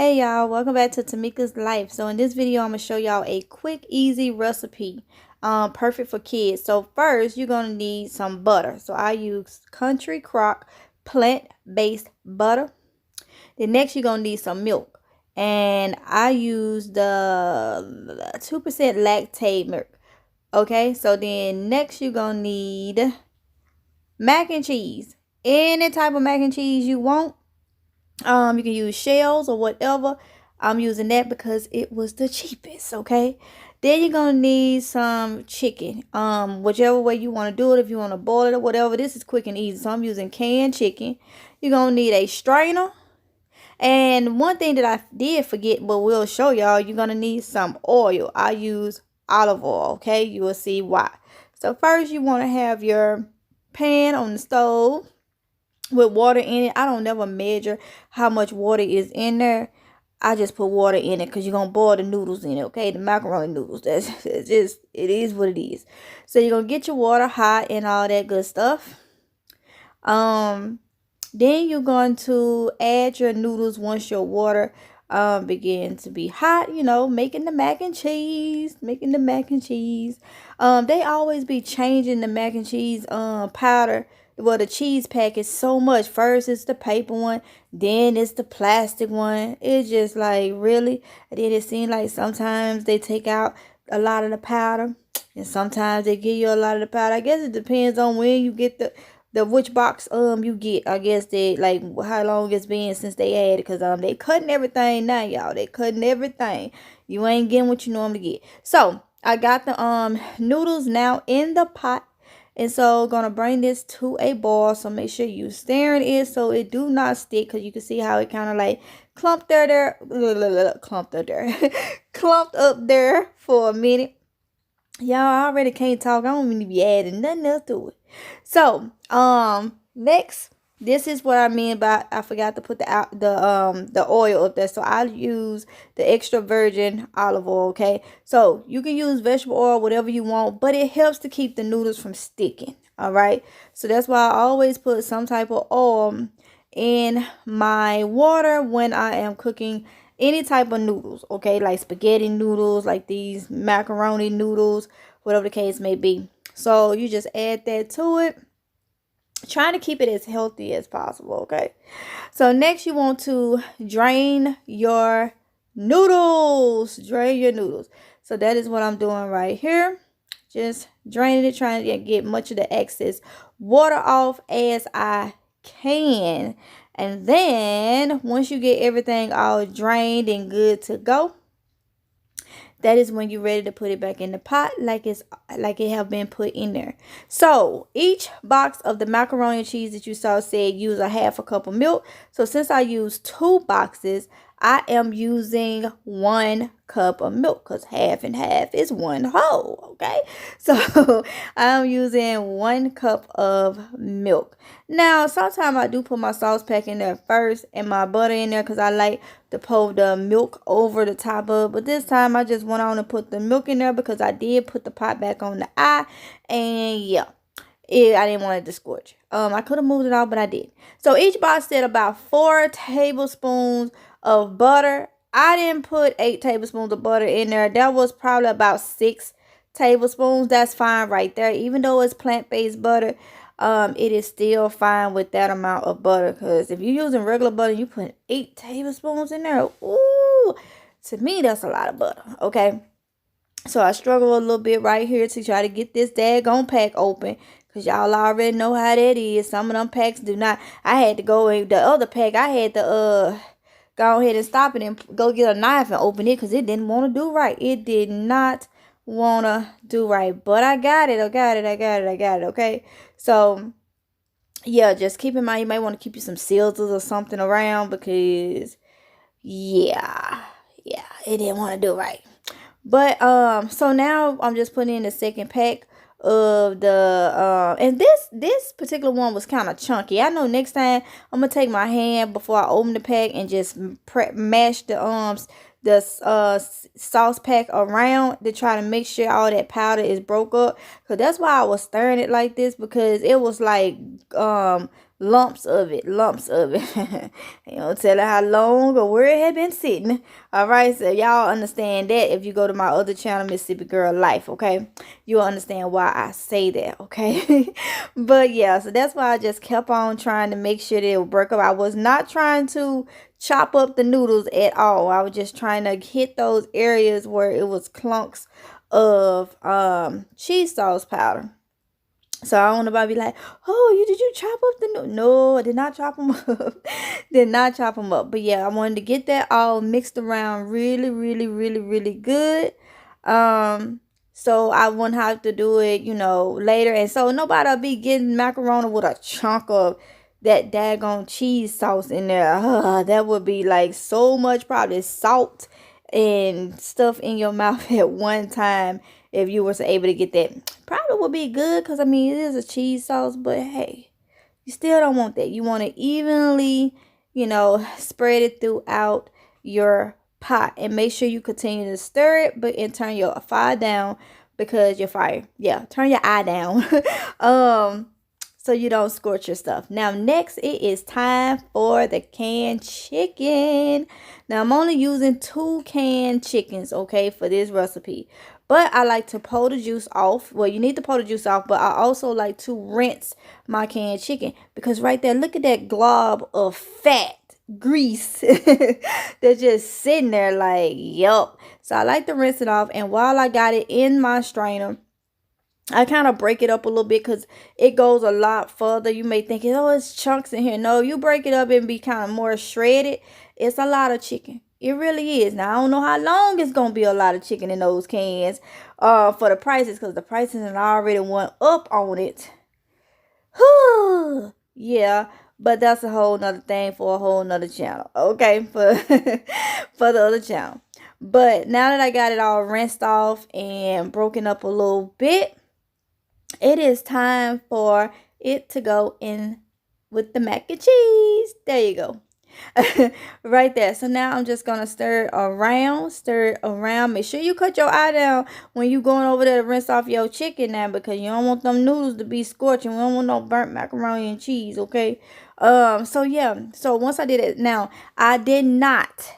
Hey y'all, welcome back to Tamika's Life. So in this video, I'm gonna show y'all a quick, easy recipe, perfect for kids. So first, you're gonna need some butter. So I use Country Crock plant-based butter. Then next, you're gonna need some milk, and I use the 2% lactate milk. Okay, so then next, you're gonna need mac and cheese. Any type of mac and cheese you want. You can use shells or whatever. I'm using that because it was the cheapest, okay? Then you're gonna need some chicken. Whichever way you want to do it, if you want to boil it or whatever. This is quick and easy. So I'm using canned chicken. You're gonna need a strainer. And one thing that I did forget, but we'll show y'all, you're gonna need some oil. I use olive oil, okay? You will see why. So first you want to have your pan on the stove with water in it. I don't never measure how much water is in there. I just put water in it because you're gonna boil the noodles in it, okay? The macaroni noodles. That's just, it is what it is. So you're gonna get your water hot and all that good stuff. Then you're going to add your noodles once your water begin to be hot, making the mac and cheese. They always be changing the mac and cheese powder. Well, the cheese packet so much. First it's the paper one, then it's the plastic one. It's just like, really? And then it seems like sometimes they take out a lot of the powder, and sometimes they give you a lot of the powder. I guess it depends on when you get the which box you get. I guess they like how long it's been since they had it, because they cutting everything now, y'all. They cutting everything. You ain't getting what you normally get. So I got the noodles now in the pot. And so gonna bring this to a boil. So make sure you stirring it so it do not stick, because you can see how it kind of like clumped clumped up there for a minute. Y'all, I already can't talk. I don't even be adding nothing else to it. So next, this is what I mean by I forgot to put the oil up there. So I use the extra virgin olive oil, okay? So you can use vegetable oil, whatever you want, but it helps to keep the noodles from sticking, all right? So that's why I always put some type of oil in my water when I am cooking any type of noodles, okay? Like spaghetti noodles, like these macaroni noodles, whatever the case may be. So you just add that to it, trying to keep it as healthy as possible, okay? So next you want to drain your noodles. So that is what I'm doing right here. Just draining it, trying to get much of the excess water off as I can. And then once you get everything all drained and good to go, that is when you're ready to put it back in the pot like it have been put in there. So each box of the macaroni and cheese that you saw said use a half a cup of milk. So since I use 2 boxes, I am using 1 cup of milk, because half and half is 1 whole, okay? So I'm using 1 cup of milk. Now, sometimes I do put my sauce pack in there first and my butter in there, because I like to pour the milk over the top of it. But this time I just went on and put the milk in there because I did put the pot back on the eye. And yeah, I didn't want it to scorch. I could have moved it out, but I did. So each box said about 4 tablespoons of butter. I didn't put 8 tablespoons of butter in there. That was probably about 6 tablespoons. That's fine right there. Even though it's plant-based butter, it is still fine with that amount of butter, because if you're using regular butter, you put 8 tablespoons in there. Ooh, to me, that's a lot of butter, okay? So I struggle a little bit right here to try to get this daggone pack open, because y'all already know how that is. Some of them packs do not. I had to go in the other pack. I had to go ahead and stop it and go get a knife and open it, because it didn't want to do right. It did not want to do right, but I got it. Okay? So yeah, just keep in mind, you might want to keep you some scissors or something around, because yeah, it didn't want to do right. But so now I'm just putting in the second pack of the and this particular one was kind of chunky. I know next time I'm gonna take my hand before I open the pack and just mash the sauce pack around to try to make sure all that powder is broke up, because that's why I was stirring it like this, because it was like lumps of it, lumps of it. You know, tell her how long or where it had been sitting. All right, so y'all understand that if you go to my other channel, Mississippi Girl Life, okay, you'll understand why I say that, okay. But yeah, so that's why I just kept on trying to make sure that it would break up. I was not trying to chop up the noodles at all. I was just trying to hit those areas where it was clunks of cheese sauce powder. So I don't want nobody be like, oh, did you chop up the no, I did not chop them up. Did not chop them up. But yeah, I wanted to get that all mixed around really, really, really, really good. So I wouldn't have to do it, later. And so nobody'll be getting macaroni with a chunk of that daggone cheese sauce in there. That would be like so much probably salt and stuff in your mouth at one time if you were able to get that. Probably would be good because, I mean, it is a cheese sauce, but hey, you still don't want that. You want to evenly, spread it throughout your pot and make sure you continue to stir it, and turn your fire down because your fire, turn your eye down. So you don't scorch your stuff. Now, next, it is time for the canned chicken. Now, I'm only using 2 canned chickens, okay, for this recipe. But I like to pull the juice off. Well, you need to pull the juice off, but I also like to rinse my canned chicken. Because right there, look at that glob of fat, grease that's just sitting there like, yup. So I like to rinse it off. And while I got it in my strainer, I kind of break it up a little bit because it goes a lot further. You may think, oh, it's chunks in here. No, you break it up and be kind of more shredded. It's a lot of chicken. It really is. Now, I don't know how long it's going to be a lot of chicken in those cans for the prices, because the prices have already went up on it. Yeah, but that's a whole nother thing for a whole nother channel. Okay, for the other channel. But now that I got it all rinsed off and broken up a little bit, it is time for it to go in with the mac and cheese. There you go. Right there. So now I'm just going to stir it around. Make sure you cut your eye down when you going over there to rinse off your chicken now, because you don't want them noodles to be scorching. We don't want no burnt macaroni and cheese, okay? So yeah. So once I did it, now I did not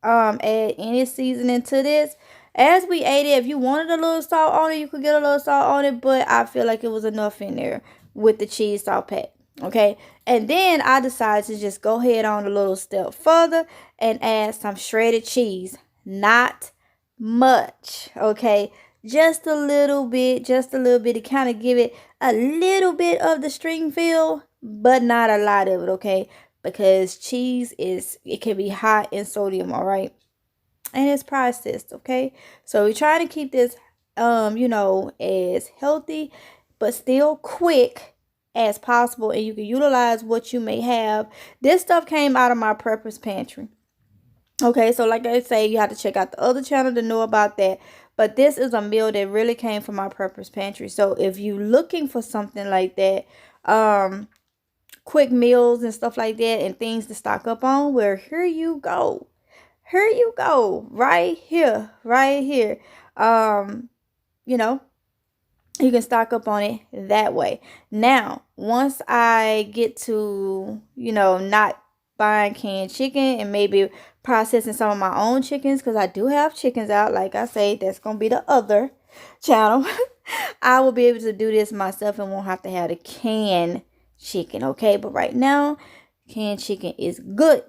add any seasoning to this. As we ate it, if you wanted a little salt on it, you could get a little salt on it, but I feel like it was enough in there with the cheese salt pack. Okay, and then I decided to just go ahead on a little step further and add some shredded cheese. Not much, okay, just a little bit to kind of give it a little bit of the string feel, but not a lot of it, okay, because cheese it can be high in sodium, all right, and it's processed, okay. So we're trying to keep this as healthy but still quick as possible, and you can utilize what you may have. This stuff came out of my prepper's pantry. Okay, so like I say, you have to check out the other channel to know about that. But this is a meal that really came from my prepper's pantry. So if you're looking for something like that, quick meals and stuff like that and things to stock up on, well, here you go. Here you go. Right here. Right here. You can stock up on it that way. Now, once I get to, not buying canned chicken and maybe processing some of my own chickens, because I do have chickens out, like I say, that's going to be the other channel. I will be able to do this myself and won't have to have the canned chicken, okay? But right now, canned chicken is good.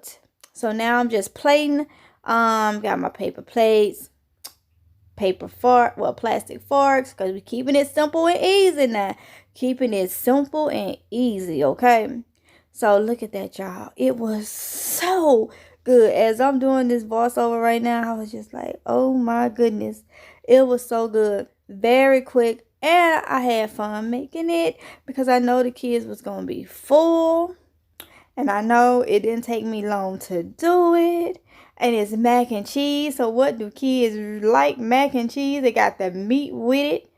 So now I'm just plating. Got my paper plates, plastic forks, because we're keeping it simple and easy now. Keeping it simple and easy, okay? So look at that, y'all. It was so good. As I'm doing this voiceover right now, I was just like, oh my goodness. It was so good. Very quick. And I had fun making it because I know the kids was going to be full. And I know it didn't take me long to do it. And it's mac and cheese. So what do kids like? Mac and cheese. They got the meat with it.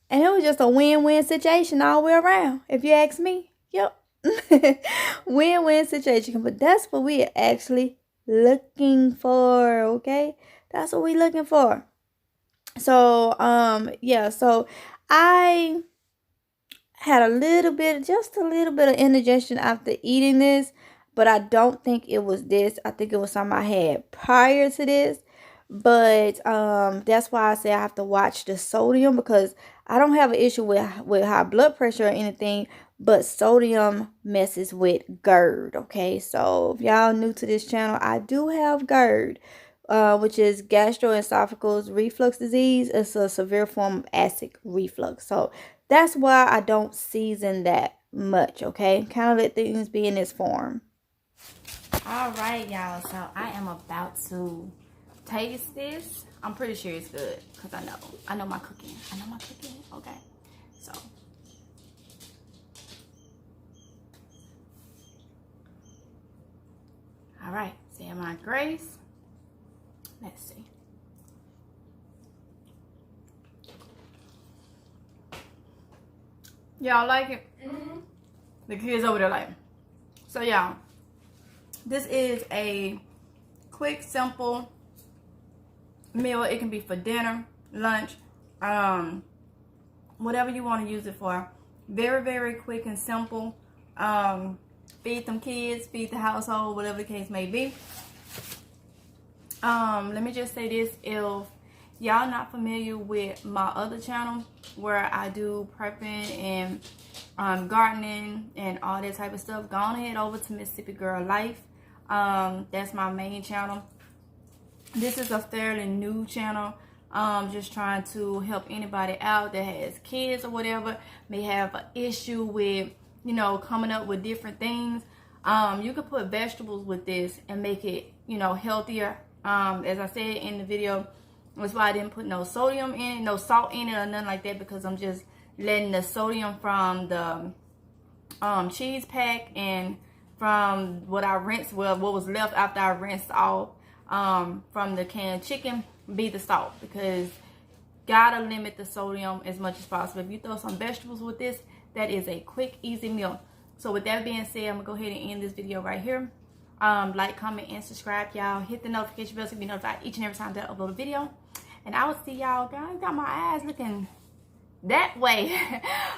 And it was just a win-win situation all the way around, if you ask me. Yep. Win-win situation. But that's what we're actually looking for, okay? That's what we're looking for. So, yeah. So, I had a little bit, just a little bit of indigestion after eating this, but I don't think it was this. I think it was something I had prior to this. But that's why I say I have to watch the sodium, because I don't have an issue with high blood pressure or anything, but sodium messes with GERD. Okay, so if y'all new to this channel, I do have GERD, which is gastroesophageal reflux disease. It's a severe form of acid reflux. So that's why I don't season that much, okay? Kind of let things be in this form. All right, y'all. So I am about to taste this. I'm pretty sure it's good because I know my cooking. Okay. So. All right. Say my grace. Let's see. Y'all like it? Mm-hmm. The kids over there like it. So y'all, this is a quick, simple meal. It can be for dinner, lunch, whatever you want to use it for. Very, very quick and simple. Feed them kids, feed the household, whatever the case may be. Let me just say this: if y'all not familiar with my other channel where I do prepping and gardening and all that type of stuff, go on ahead over to Mississippi Girl Life. That's my main channel. This is a fairly new channel. Just trying to help anybody out that has kids or whatever, may have an issue with, you know, coming up with different things. You can put vegetables with this and make it, you know, healthier. As I said in the video, that's why I didn't put no sodium in it, no salt in it or nothing like that, because I'm just letting the sodium from the cheese pack and from what I rinsed, well, what was left after I rinsed off from the canned chicken, be the salt, because gotta limit the sodium as much as possible. If you throw some vegetables with this, that is a quick, easy meal. So with that being said, I'm gonna go ahead and end this video right here. Like, comment, and subscribe, y'all. Hit the notification bell to be notified each and every time that I upload a video. And I will see y'all, guys. Got my eyes looking that way.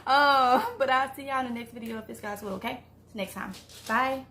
But I'll see y'all in the next video if this guys will, okay? Next time. Bye.